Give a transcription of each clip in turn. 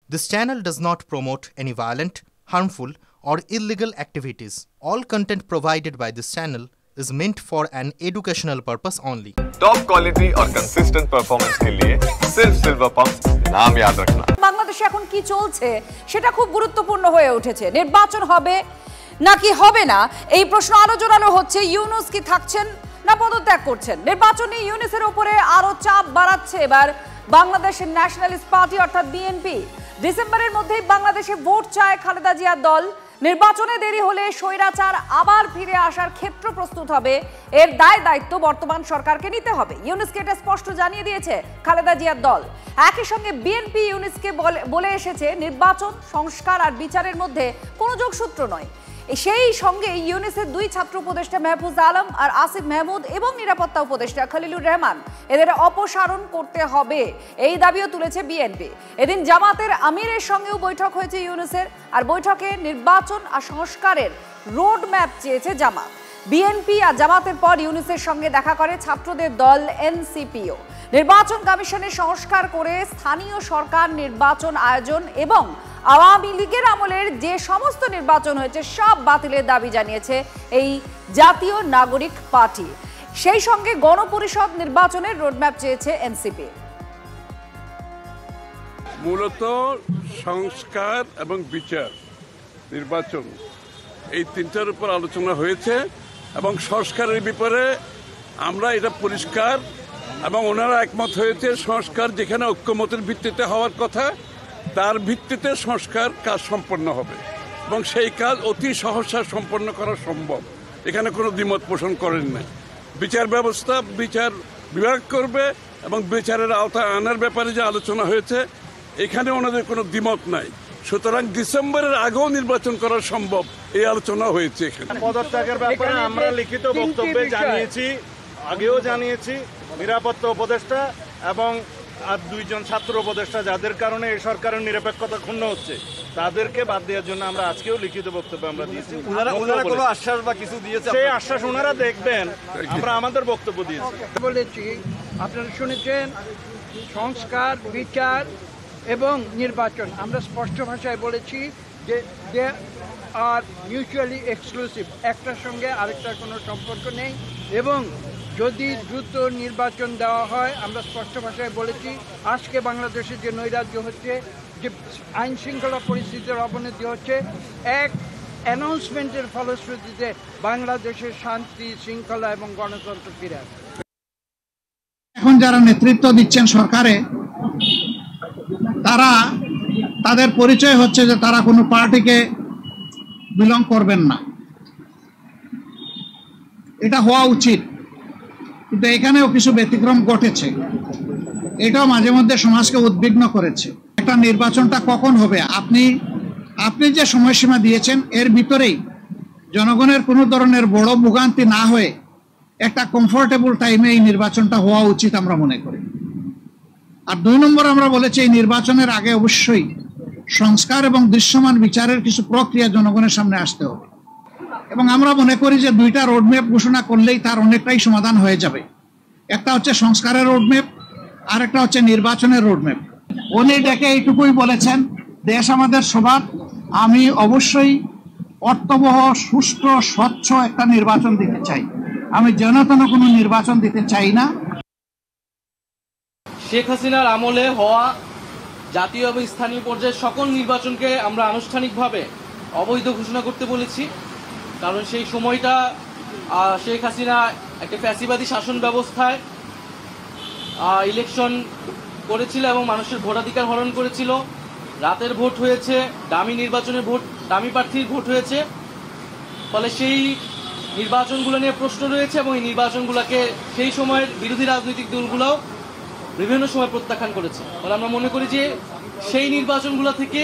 This channel does not promote any violent, harmful, or illegal activities. All content provided by this channel is meant for an educational purpose only. Top quality और consistent performance के लिए सिर्फ silver pump नाम याद रखना। বাংলাদেশে এখন কি চলছে সেটা খুব গুরুত্বপূর্ণ হয়ে উঠেছে। নির্বাচন হবে নাকি হবে না এই প্রশ্ন আরো জোরালো হচ্ছে। ইউনূস কি থাকছেন না পদত্যাগ করছেন? নির্বাচনী ইউনূসের উপরে আরো চাপ বাড়াচ্ছে এবার বাংলাদেশের ন্যাশনালিস্ট পার্টি অর্থাৎ বিএনপি। ডিসেম্বরের মধ্যেই বাংলাদেশে ভোট চায় খালেদা জিয়ার দল। নির্বাচনে দেরি হলে স্বৈরাচার আবার ফিরে আসার ক্ষেত্র প্রস্তুত হবে। এর দায়িত্ব বর্তমান সরকারকে নিতে হবে। ইউনূসকে এটা স্পষ্ট জানিয়ে দিয়েছে খালেদা জিয়ার দল। একই সঙ্গে বিএনপি ইউনূসকে বলে এসেছে নির্বাচন, সংস্কার আর বিচারের মধ্যে কোনো যোগসূত্র নয়। সেই সঙ্গে ইউনূসের দুই ছাত্র উপদেষ্টা মাহফুজ আলম আর আসিফ মাহমুদ এবং নিরাপত্তা উপদেষ্টা খলিলুর রহমান এদের অপসারণ করতে হবে এই দাবিও তুলেছে বিএনপি। এদিন জামাতের আমিরের সঙ্গেও বৈঠক হয়েছে ইউনূসের, আর বৈঠকে নির্বাচন আর সংস্কারের রোড ম্যাপ চেয়েছে জামাত। বিএনপি আর জামাতের পর ইউনূসের সঙ্গে দেখা করে ছাত্রদের দল এনসিপিও। নির্বাচন কমিশনের সংস্কার করে স্থানীয় সরকার নির্বাচন আয়োজন এবং আওয়ামী লীগের আমলের যে সমস্ত নির্বাচন হয়েছে সব বাতিলের দাবি জানিয়েছে এই জাতীয় নাগরিক পার্টি। সেই সঙ্গে গণপরিষদ নির্বাচনের রোডম্যাপ চেয়েছে এনসিপি। মূলত সংস্কার এবং বিচার, নির্বাচন এই তিনটার উপর আলোচনা হয়েছে এবং সংস্কারের ব্যাপারে আমরা এটা পরিষ্কার এবং ওনারা একমত হয়েছে সংস্কার যেখানে ঐক্যমতের ভিত্তিতে হওয়ার কথা তার ভিত্তিতে সংস্কার কাজ সম্পন্ন হবে এবং সেই কাজ অতি সহসা সম্পন্ন করা সম্ভব। এখানে কোনো দ্বিমত পোষণ করেন না। বিচার ব্যবস্থা বিচার বিভাগ করবে এবং বিচারের আওতায় আনার ব্যাপারে যে আলোচনা হয়েছে এখানে ওনাদের কোনো দ্বিমত নাই। সুতরাং ডিসেম্বরের আগেও নির্বাচন করা সম্ভব এই আলোচনা হয়েছে। এখানে পদত্যাগের ব্যাপারে আমরা লিখিত বক্তব্যে জানিয়েছি, আগেও জানিয়েছি নিরাপত্তা উপদেষ্টা এবং আর দুইজন ছাত্র উপদেষ্টা যাদের কারণে এই সরকারের নিরপেক্ষতা ক্ষুণ্ণ হচ্ছে তাদেরকে বাদ দেওয়ার জন্য আমরা আজকেও লিখিত বক্তব্য আমরা দিয়েছি। ওনারা কোনো আশ্বাস বা কিছু দিয়েছে, সেই আশ্বাস ওনারা দেখবেন। আমরা আমাদের বক্তব্য দিয়েছি, বলেছি আপনারা শুনেছেন সংস্কার, বিচার এবং নির্বাচন। আমরা স্পষ্ট ভাষায় বলেছি যে দে আর মিউচুয়ালি এক্সক্লুসিভ, একটার সঙ্গে আরেকটার কোনো সম্পর্ক নেই। এবং যদি দ্রুত নির্বাচন দেওয়া হয়, আমরা স্পষ্ট ভাষায় বলেছি আজকে বাংলাদেশে যে নৈরাজ্য হচ্ছে, যে আইন শৃঙ্খলা পরিস্থিতির অবনতি হচ্ছে, এক অ্যানাউন্সমেন্টের ফলশ্রুতিতে বাংলাদেশের শান্তি শৃঙ্খলা এবং গণতন্ত্র ফিরে আসে। এখন যারা নেতৃত্ব দিচ্ছেন সরকারে তারা তাদের পরিচয় হচ্ছে যে তারা কোনো পার্টিকে বিলং করবেন না। এটা হওয়া উচিত, কিন্তু এখানেও কিছু ব্যতিক্রম ঘটেছে। এটাও মাঝে মধ্যে সমাজকে উদ্বিগ্ন করেছে। একটা নির্বাচনটা কখন হবে, আপনি যে সময়সীমা দিয়েছেন এর ভিতরেই জনগণের কোনো ধরনের বড় ভোগান্তি না হয়ে একটা কমফোর্টেবল টাইমে এই নির্বাচনটা হওয়া উচিত আমরা মনে করি। আর 2 নম্বর আমরা বলেছি এই নির্বাচনের আগে অবশ্যই সংস্কার এবং দৃশ্যমান বিচারের কিছু প্রক্রিয়া জনগণের সামনে আসতে হবে এবং আমরা মনে করি যে 2টা রোডম্যাপ ঘোষণা করলেই তার অনেকটাই সমাধান হয়ে যাবে। একটা হচ্ছে সংস্কারের রোডম্যাপ আর একটা হচ্ছে নির্বাচনের রোডম্যাপ। উনি ডেকে এইটুকুই বলেছেন দেশ আমাদের সবার, আমি অবশ্যই অর্থবহ সুষ্ঠু স্বচ্ছ একটা নির্বাচন দিতে চাই, আমি জনতন কোনো নির্বাচন দিতে চাই না। শেখ হাসিনার আমলে হওয়া জাতীয় এবং স্থানীয় পর্যায়ে সকল নির্বাচনকে আমরা আনুষ্ঠানিকভাবে অবৈধ ঘোষণা করতে বলেছি। কারণ সেই সময়টা শেখ হাসিনা একটা ফ্যাসিবাদী শাসন ব্যবস্থায় ইলেকশন করেছিল এবং মানুষের ভোটাধিকার হরণ করেছিল। রাতের ভোট হয়েছে, দামি নির্বাচনের ভোট, দামি প্রার্থীর ভোট হয়েছে। ফলে সেই নির্বাচনগুলো নিয়ে প্রশ্ন রয়েছে এবং এই নির্বাচনগুলোকে সেই সময়ের বিরোধী রাজনৈতিক দলগুলোও বিভিন্ন সময় প্রত্যাখ্যান করেছে। ফলে আমরা মনে করি যে সেই নির্বাচনগুলো থেকে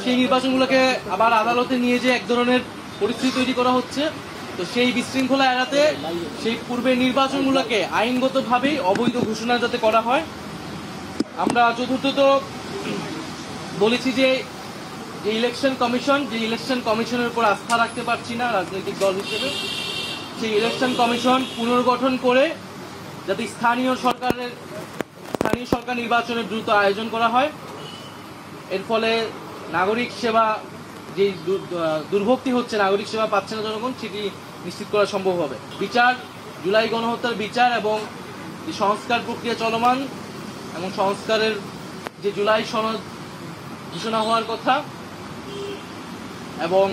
সেই নির্বাচনগুলোকে আবার আদালতে নিয়ে যে এক ধরনের পরিস্থিতি তৈরি করা হচ্ছে, তো সেই বিশৃঙ্খলা এড়াতে সেই পূর্বের নির্বাচনগুলোকে আইনগতভাবেই অবৈধ ঘোষণা যাতে করা হয়। আমরা চতুর্থত বলেছি যে ইলেকশন কমিশনের উপর আস্থা রাখতে পারছি না রাজনৈতিক দল হিসেবে। সেই ইলেকশন কমিশন পুনর্গঠন করে যাতে স্থানীয় সরকার নির্বাচনের দ্রুত আয়োজন করা হয় এর ফলে নাগরিক সেবা যে দুর্ভোগটি হচ্ছে, নাগরিক সেবা পাচ্ছে না জনগণ, সেটি নিশ্চিত করা সম্ভব হবে। বিচার, জুলাই গণহত্যার বিচার এবং যে সংস্কার প্রক্রিয়া চলমান এবং সংস্কারের যে জুলাই সনদ ঘোষণা হওয়ার কথা, এবং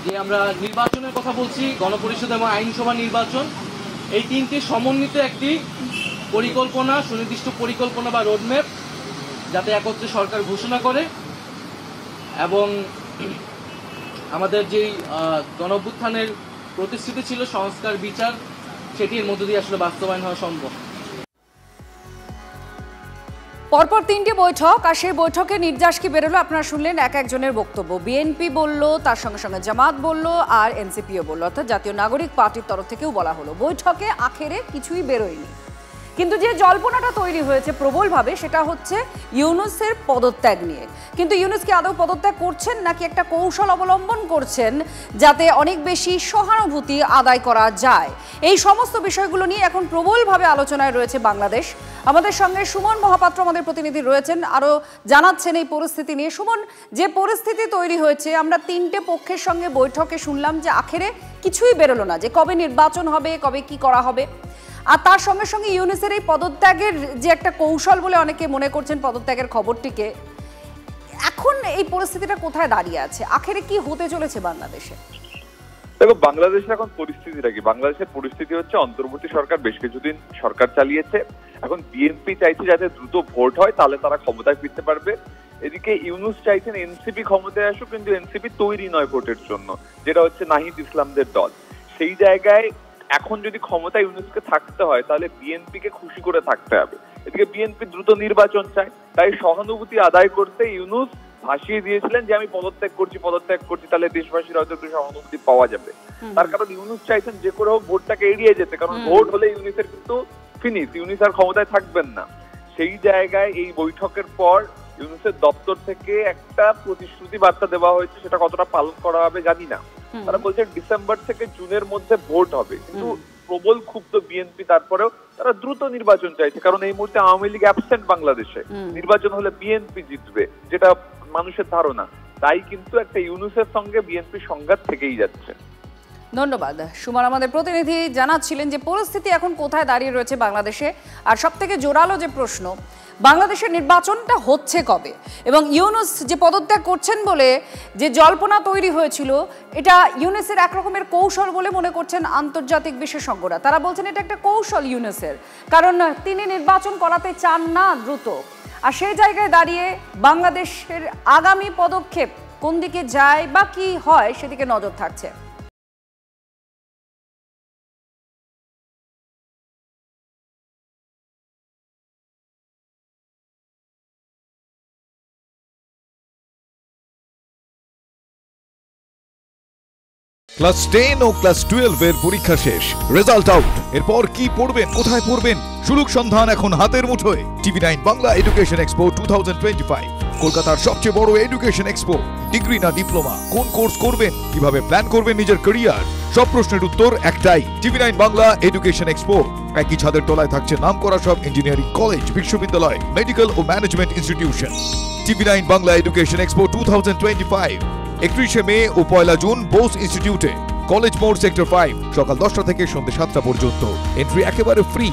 যে আমরা নির্বাচনের কথা বলছি, গণপরিষদ এবং আইনসভা নির্বাচন, এই তিনটি সমন্বিত একটি পরিকল্পনা, সুনির্দিষ্ট পরিকল্পনা বা রোডম্যাপ যাতে একত্রে সরকার ঘোষণা করে এবং আমাদের যেই গণঅভ্যুত্থানের প্রতিশ্রুতি ছিল সংস্কার বিচার, সেটির মধ্য দিয়ে আসলে বাস্তবায়ন হওয়া সম্ভব। পরপর 3টে বৈঠক, আর সেই বৈঠকে নির্যাস কি বেরোলো আপনারা শুনলেন এক একজনের বক্তব্য। বিএনপি বলল, তার সঙ্গে সঙ্গে জামাত বলল, আর এনসিপিও বলল, অর্থাৎ জাতীয় নাগরিক পার্টির তরফ থেকেও বলা হলো। বৈঠকে আখেরে কিছুই বেরোয়নি, কিন্তু যে জল্পনাটা তৈরি হয়েছে প্রবলভাবে সেটা হচ্ছে ইউনূসের পদত্যাগ নিয়ে। কিন্তু ইউনূস কি আদৌ পদত্যাগ করছেন নাকি একটা কৌশল অবলম্বন করছেন যাতে অনেক বেশি সহানুভূতি আদায় করা যায়? এই সমস্ত বিষয়গুলো নিয়ে এখন প্রবলভাবে আলোচনায় রয়েছে বাংলাদেশ। আমাদের সঙ্গে সুমন মহাপাত্র আমাদের প্রতিনিধি রয়েছেন, আরও জানাচ্ছেন এই পরিস্থিতি নিয়ে। সুমন, যে পরিস্থিতি তৈরি হয়েছে, আমরা 3টে পক্ষের সঙ্গে বৈঠকে শুনলাম যে আখেরে কিছুই বেরোলো না, যে কবে নির্বাচন হবে, কবে কি করা হবে, আর তার সঙ্গে সঙ্গে ইউনূসের এই পদত্যাগের যে একটা কৌশল বলে অনেকে মনে করছেন পদত্যাগের খবরটিকে। এখন এই পরিস্থিতিটা কোথায় দাঁড়িয়ে আছে? আখেরে কি হতে চলেছে বাংলাদেশে? দেখো, বাংলাদেশের এখন পরিস্থিতিটা কি? বাংলাদেশের পরিস্থিতি হচ্ছে অন্তর্বর্তী সরকার বেশ কিছুদিন সরকার চালিয়েছে। এখন বিএনপি চাইছে যাতে দ্রুত ভোট হয়, তাহলে তারা ক্ষমতায় ফিরতে পারবে। এদিকে ইউনূস চাইছেন এনসিপি ক্ষমতায় আসুক, কিন্তু এনসিপি তৈরি নয় ভোটের জন্য, যেটা হচ্ছে নাহিদ ইসলামদের দল। সেই জায়গায় এখন যদি ক্ষমতায় ইউনূসকে থাকতে হয় তাহলে বিএনপি কে খুশি করে থাকতে হবে। এদিকে বিএনপি দ্রুত নির্বাচন চায়, তাই সহানুভূতি আদায় করতে ইউনূস ভাসিয়ে দিয়েছিলেন যে আমি পদত্যাগ করছি, তাহলে দেশবাসীর হয়তো একটু সহানুভূতি পাওয়া যাবে। তার কারণ ইউনূস চাইছেন যে করে হোক ভোটটাকে এড়িয়ে যেতে, কারণ ভোট হলে ইউনূসের কিন্তু ফিনিশ, ইউনূস আর ক্ষমতায় থাকবেন না। সেই জায়গায় এই বৈঠকের পর ইউনূসের দপ্তর থেকে একটা প্রতিশ্রুতি বার্তা দেওয়া হয়েছে, সেটা কতটা পালন করা হবে জানি না। তারা বলছেন ডিসেম্বর থেকে জুনের মধ্যে ভোট হবে, কিন্তু প্রবল ক্ষুব্ধ বিএনপি, তারপরেও তারা দ্রুত নির্বাচন চাইছে, কারণ এই মুহূর্তে আওয়ামী লীগ অ্যাবসেন্ট বাংলাদেশে। নির্বাচন হলে বিএনপি জিতবে, যেটা মানুষের ধারণা। তাই কিন্তু একটা ইউনূসের সঙ্গে বিএনপি সংঘাত থেকেই যাচ্ছে। ধন্যবাদ সুমন। আমাদের প্রতিনিধি জানাচ্ছিলেন যে পরিস্থিতি এখন কোথায় দাঁড়িয়ে রয়েছে বাংলাদেশে, আর সব থেকে জোরালো যে প্রশ্ন, বাংলাদেশের নির্বাচনটা হচ্ছে কবে? এবং ইউনূস যে পদত্যাগ করছেন বলে যে জল্পনা তৈরি হয়েছিল, এটা ইউনূসের একরকমের কৌশল বলে মনে করছেন আন্তর্জাতিক বিশেষজ্ঞরা। তারা বলছেন এটা একটা কৌশল ইউনূসের, কারণ তিনি নির্বাচন করাতে চান না দ্রুত। আর সেই জায়গায় দাঁড়িয়ে বাংলাদেশের আগামী পদক্ষেপ কোন দিকে যায় বা কি হয় সেদিকে নজর থাকছে। ক্লাস 10 ও ক্লাস 12 এর পরীক্ষা শেষ, রেজাল্ট আউট। এরপর কি পড়বেন, কোথায় পড়বেন? সুলুক সন্ধান এখন হাতের মুঠোয়। টিভি9 বাংলা এডুকেশন এক্সপো 2025, কলকাতার সবচেয়ে বড় এডুকেশন এক্সপো। ডিগ্রি না ডিপ্লোমা, কোন কোর্স করবেন, কিভাবে প্ল্যান করবেন নিজের ক্যারিয়ার, সব প্রশ্নের উত্তর একটাই। TV nine Bangla education expo. একই ছাদের তলায় থাকছে নামকরা সব ইঞ্জিনিয়ারিং কলেজ, বিশ্ববিদ্যালয়, মেডিকেল ও management institution. TV nine Bangla education expo 2025, 31 May ও 1 জুন বোস ইনস্টিটিউটে, কলেজ মোড়, সেক্টর 5, সকাল 10টা থেকে সন্ধ্যে 7টা পর্যন্ত। এন্ট্রি একেবারে ফ্রি।